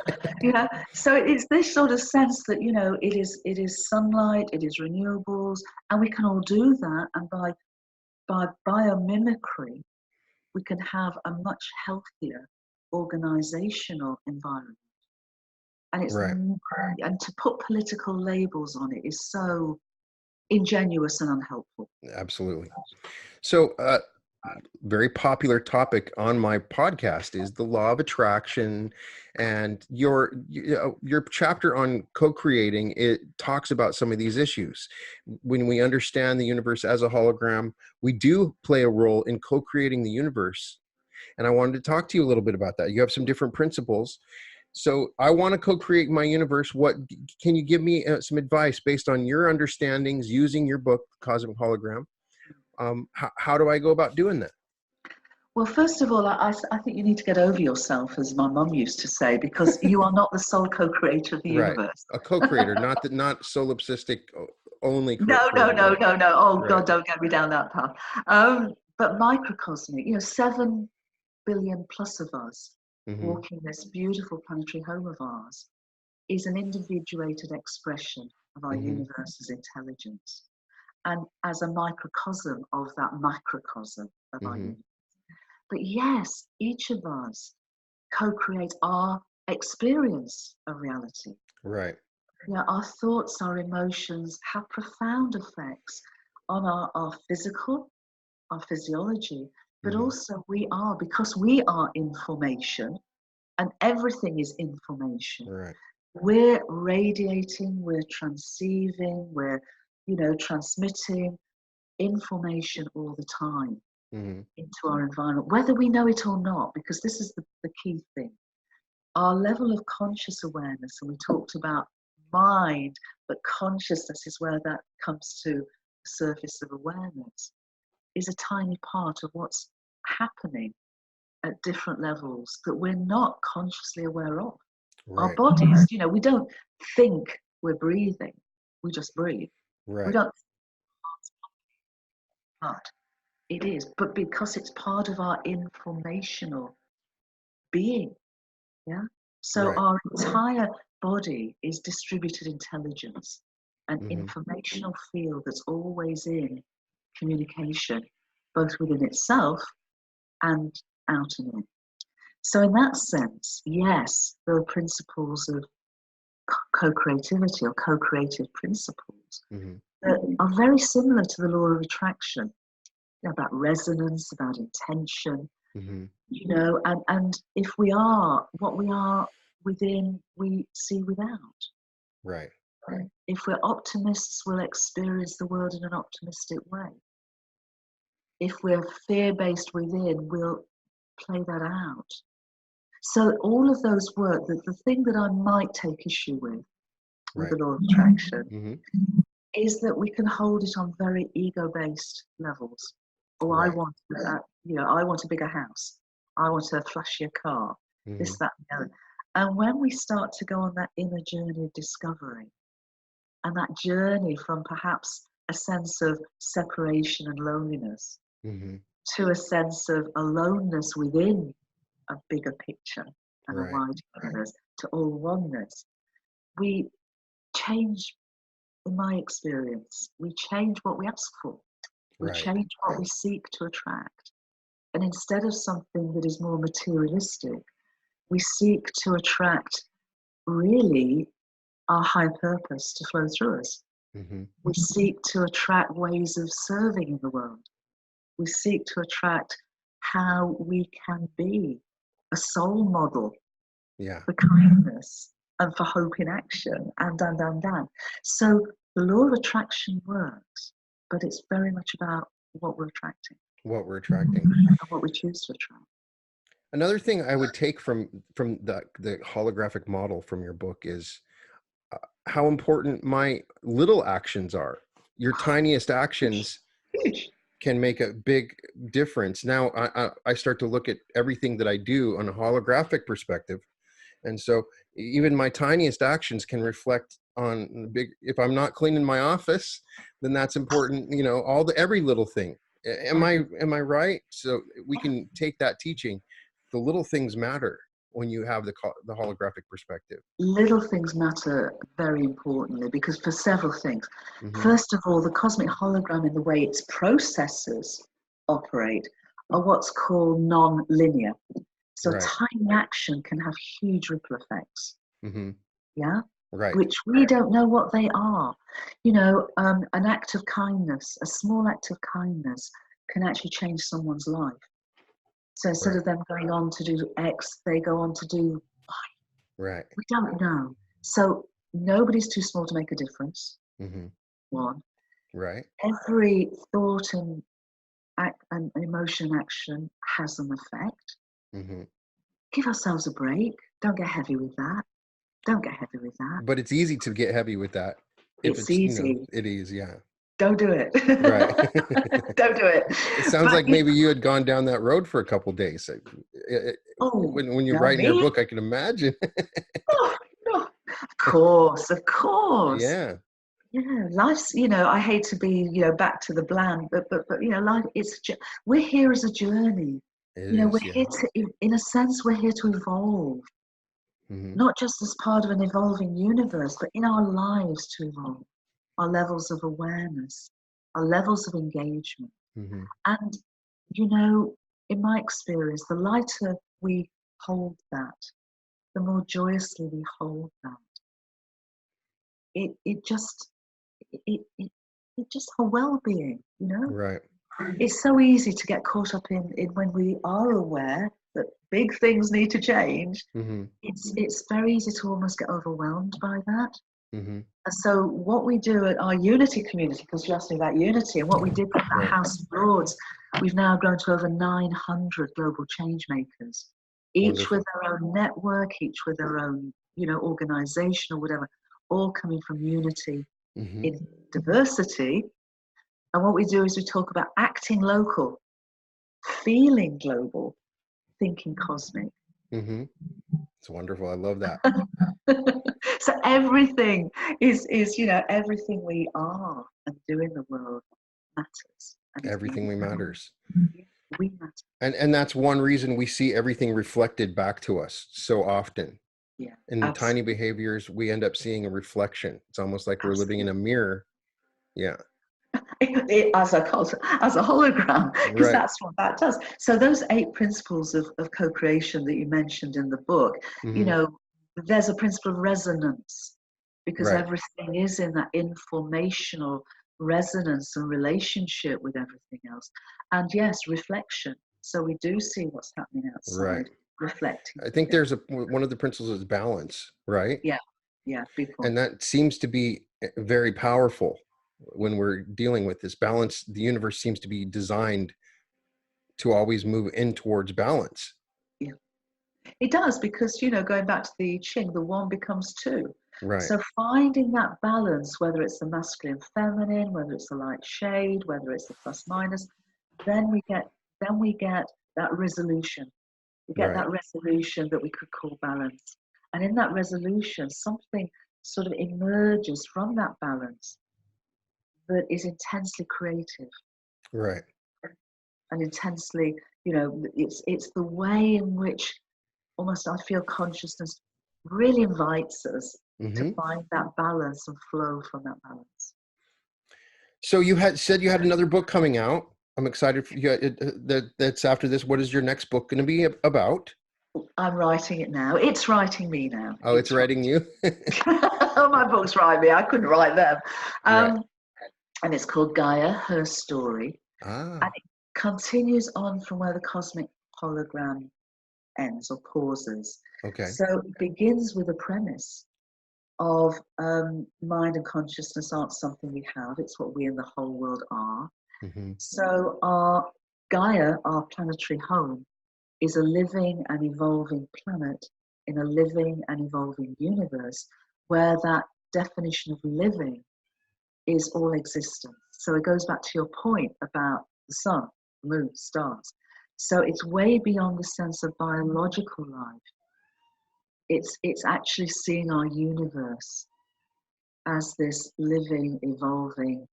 So it's this sort of sense that it is sunlight, it is renewables, and we can all do that. And by biomimicry, we can have a much healthier organizational environment. And Right. and to put political labels on it is so ingenuous and unhelpful. Absolutely. So very popular topic on my podcast is the law of attraction, and your chapter on co-creating, it talks about some of these issues. When we understand the universe as a hologram, we do play a role in co-creating the universe. And I wanted to talk to you a little bit about that. You have some different principles. So I want to co-create my universe. What can you give me some advice based on your understandings using your book, Cosmic Hologram? How do I go about doing that? Well, first of all, I think you need to get over yourself, as my mum used to say, because you are not the sole co-creator of the universe. A co-creator, not solipsistic only. No. Oh, right. God, don't get me down that path. But microcosmic, 7 billion plus of us walking this beautiful planetary home of ours is an individuated expression of our universe's intelligence. And as a microcosm of that macrocosm of our universe. But yes, each of us co-create our experience of reality. Right. Our thoughts, our emotions have profound effects on our physical, our physiology, but also because we are information, and everything is information. Right. We're radiating, we're transceiving, we're, transmitting information all the time into our environment, whether we know it or not, because this is the key thing. Our level of conscious awareness, and we talked about mind, but consciousness is where that comes to the surface of awareness, is a tiny part of what's happening at different levels that we're not consciously aware of. Right. Our bodies, we don't think we're breathing, we just breathe. Right. We don't, but it is, but because it's part of our informational being, So our entire body is distributed intelligence, an informational field that's always in communication, both within itself and out and in. So in that sense, yes, there are principles of co-creativity or co-creative principles that are very similar to the law of attraction, about resonance, about intention, and if we are what we are within, we see without. Right. If we're optimists, we'll experience the world in an optimistic way. If we're fear-based within, we'll play that out. So all of those work, the thing that I might take issue with the law of attraction, is that we can hold it on very ego-based levels. I want a bigger house. I want a flashier car. This, that, and the other. And when we start to go on that inner journey of discovery, and that journey from perhaps a sense of separation and loneliness to a sense of aloneness within a bigger picture and a wider universe, to all oneness, we change, in my experience, we change what we ask for. We change what we seek to attract. And instead of something that is more materialistic, we seek to attract really our high purpose to flow through us. We seek to attract ways of serving in the world. We seek to attract how we can be a soul model for kindness and for hope in action, and. So the law of attraction works, but it's very much about what we're attracting. And what we choose to attract. Another thing I would take from the holographic model from your book is how important my little actions are. Your tiniest actions can make a big difference. Now I start to look at everything that I do on a holographic perspective. And so even my tiniest actions can reflect on big. If I'm not cleaning my office, then that's important. Every little thing. Am I right? So we can take that teaching. The little things matter when you have the holographic perspective. Little things matter very importantly, because for several things. First of all, the cosmic hologram, in the way its processors operate, are what's called non-linear. So tiny action can have huge ripple effects. Which we don't know what they are. An act of kindness, a small act of kindness, can actually change someone's life. So instead Right. of them going on to do X, they go on to do Y. Right. We don't know. So nobody's too small to make a difference. Mm-hmm. One. Right. Every thought and emotion action has an effect. Mm-hmm. Give ourselves a break. Don't get heavy with that. Don't get heavy with that. But it's easy to get heavy with that. If It's it's, easy. it is, yeah. Don't do it. Right. Don't do it. It sounds But like maybe you had gone down that road for a couple days. When you're no, writing your me? book, I can imagine. Oh, no. Of course, of course. Yeah. Yeah, life's, I hate to be, back to the bland, but life, we're here as a journey. It is, We're yeah. here to, in a sense, we're here to evolve, Mm-hmm. not just as part of an evolving universe, but in our lives to evolve, our levels of awareness, our levels of engagement. Mm-hmm. And, in my experience, the lighter we hold that, the more joyously we hold that. It just our well-being, Right. It's so easy to get caught up in when we are aware that big things need to change. Mm-hmm. It's very easy to almost get overwhelmed by that. Mm-hmm. And so what we do at our Unity community, because you asked me about Unity, and what we did with that Right. House of Lords, we've now grown to over 900 global change makers, each Wonderful. with their own network, each with their own, organization or whatever, all coming from unity Mm-hmm. in diversity. And what we do is we talk about acting local, feeling global, thinking cosmic. Mm-hmm. It's wonderful. I love that. So everything is everything we are and do in the world matters. And Everything we matters. we matter. And that's one reason we see everything reflected back to us so often. Yeah. In Absolutely. tiny behaviors, we end up seeing a reflection. It's almost like we're living in a mirror. Yeah. As a hologram, because Right. that's what that does. So those 8 principles of co-creation that you mentioned in the book, Mm-hmm. there's a principle of resonance, because Right. everything is in that informational resonance and relationship with everything else. And yes, reflection. So we do see what's happening outside, Right. reflecting. I think there's one of the principles is balance, right? Yeah, big point. And that seems to be very powerful when we're dealing with this balance. The universe seems to be designed to always move in towards balance. Yeah, it does, because going back to the I Ching, the one becomes two. Right. So finding that balance, whether it's the masculine feminine, whether it's the light shade, whether it's the plus minus, then we get that resolution. We get Right. that resolution that we could call balance. And in that resolution, something sort of emerges from that balance that is intensely creative. Right. And intensely, it's the way in which almost I feel consciousness really invites us to Mm-hmm. find that balance and flow from that balance. So you had said you had another book coming out. I'm excited for you. That's after this. What is your next book going to be about? I'm writing it now. It's writing me now. Oh, it's writing you? Oh, my books write me. I couldn't write them. Right. And it's called Gaia, Her Story. Ah. And it continues on from where the Cosmic Hologram ends or pauses. Okay. So it begins with a premise of mind and consciousness aren't something we have. It's what we and the whole world are. Mm-hmm. So our Gaia, our planetary home, is a living and evolving planet in a living and evolving universe where that definition of living is all existence. So it goes back to your point about the sun, moon, stars. So it's way beyond the sense of biological life. It's actually seeing our universe as this living, evolving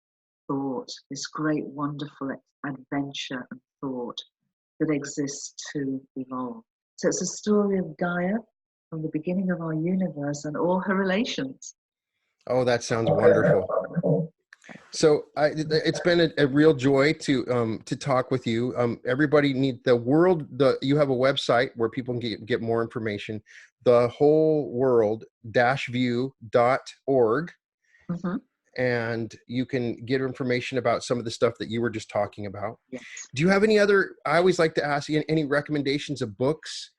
thought, this great, wonderful adventure and thought that exists to evolve. So it's a story of Gaia from the beginning of our universe and all her relations. Oh, that sounds wonderful. So it's been a real joy to talk with you. Everybody need you have a website where people can get more information. The whole world view.org. Mm-hmm. and you can get information about some of the stuff that you were just talking about. Yes. Do you have any other, I always like to ask you, any recommendations of books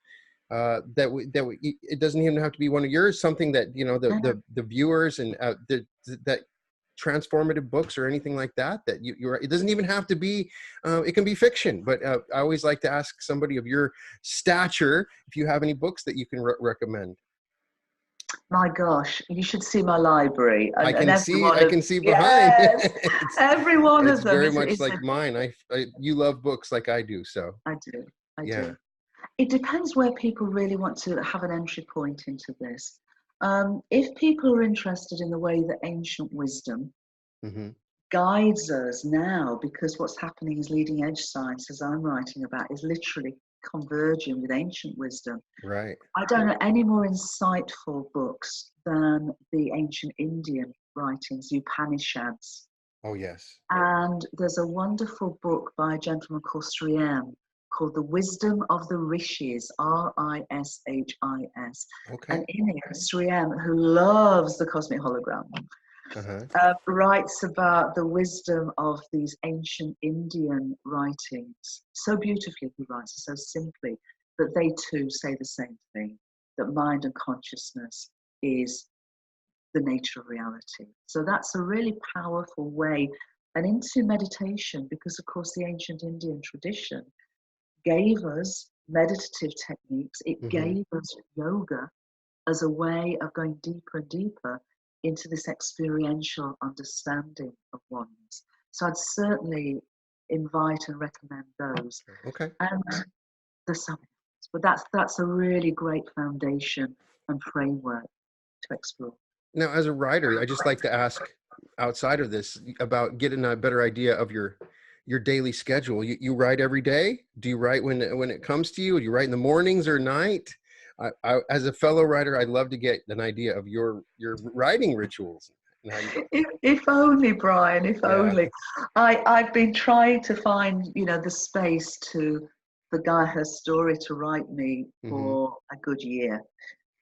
it doesn't even have to be one of yours, something that, you know, the viewers and that transformative books or anything like that, that you're, it doesn't even have to be, it can be fiction, but I always like to ask somebody of your stature if you have any books that you can recommend. My gosh, you should see my library. I And can see behind. yes, every one It's of them very is, much like mine. You love books like I do, so. I do, I yeah. do. It depends where people really want to have an entry point into this. If people are interested in the way that ancient wisdom guides us now, because what's happening is leading edge science, as I'm writing about, is literally converging with ancient wisdom. Right. I don't know any more insightful books than the ancient Indian writings, Upanishads. Oh, yes. And there's a wonderful book by a gentleman called Sri M called The Wisdom of the Rishis, Rishis. Okay. And in it, Sri M, who loves the Cosmic Hologram, writes about the wisdom of these ancient Indian writings. So beautifully he writes, so simply, that they too say the same thing, that mind and consciousness is the nature of reality. So that's a really powerful way, and into meditation, because of course the ancient Indian tradition gave us meditative techniques, it gave us yoga as a way of going deeper and deeper into this experiential understanding of oneness. So I'd certainly invite and recommend those. Okay. And the summit. But that's a really great foundation and framework to explore. Now, as a writer, I just like to ask, outside of this, about getting a better idea of your daily schedule. You write every day? Do you write when it comes to you? Do you write in the mornings or night? I as a fellow writer, I'd love to get an idea of your writing rituals. If only, Brian, if only. I've been trying to find, the space for Gaia story to write me for a good year.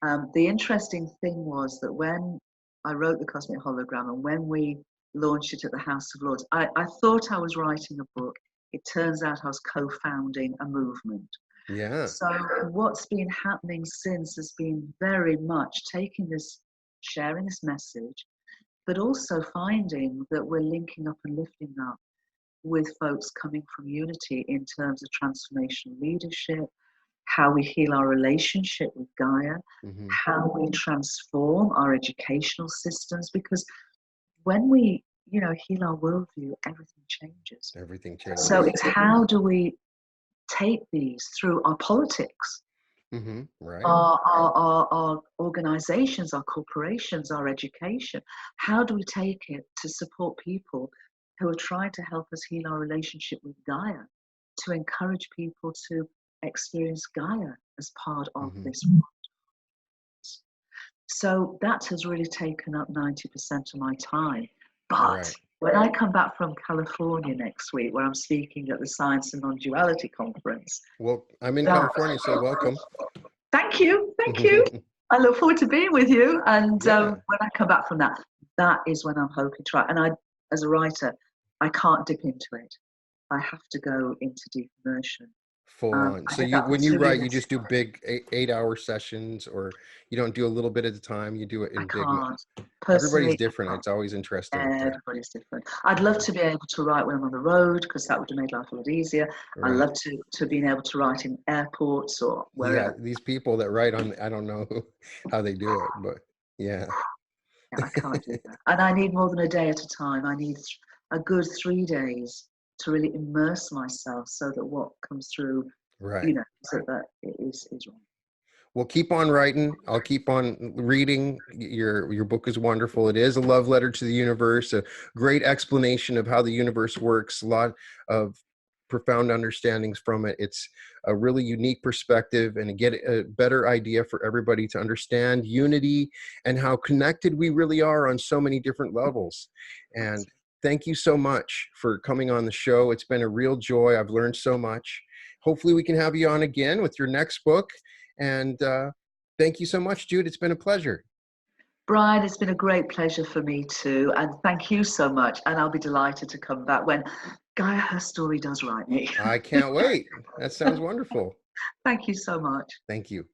The interesting thing was that when I wrote the Cosmic Hologram and when we launched it at the House of Lords, I thought I was writing a book. It turns out I was co-founding a movement. Yeah. So what's been happening since has been very much sharing this message, but also finding that we're linking up and lifting up with folks coming from unity in terms of transformational leadership, how we heal our relationship with Gaia, how we transform our educational systems, because when we, heal our worldview, everything changes. Everything changes. So it's how do we take these through our politics, right. our organizations, our corporations, our education. How do we take it to support people who are trying to help us heal our relationship with Gaia, to encourage people to experience Gaia as part of this? So that has really taken up 90% of my time. But when I come back from California next week, where I'm speaking at the Science and Non-Duality Conference. Well, I'm in California, so welcome. Thank you. I look forward to being with you. And when I come back from that is when I'm hoping to write. And I, as a writer, I can't dip into it. I have to go into deep immersion. Full on. So when you write, you just do big 8-hour sessions, or you don't do a little bit at a time? You do it in big. Can't. Everybody's different. It's always interesting. Everybody's different. I'd love to be able to write when I'm on the road, because that would have made life a lot easier. Right. I love to being able to write in airports or wherever. Yeah, these people that write on, I don't know how they do it, but yeah. I can't do that. And I need more than a day at a time. I need a good 3 days to really immerse myself, so that what comes through, so that it is right. Well, keep on writing. I'll keep on reading. Your book is wonderful. It is a love letter to the universe, a great explanation of how the universe works, a lot of profound understandings from it. It's a really unique perspective, and to get a better idea for everybody to understand unity and how connected we really are on so many different levels. And thank you so much for coming on the show. It's been a real joy. I've learned so much. Hopefully we can have you on again with your next book. And thank you so much, Jude. It's been a pleasure. Brian, it's been a great pleasure for me too, and thank you so much. And I'll be delighted to come back when Gaia, her story does write me. I can't wait. That sounds wonderful. Thank you so much. Thank you.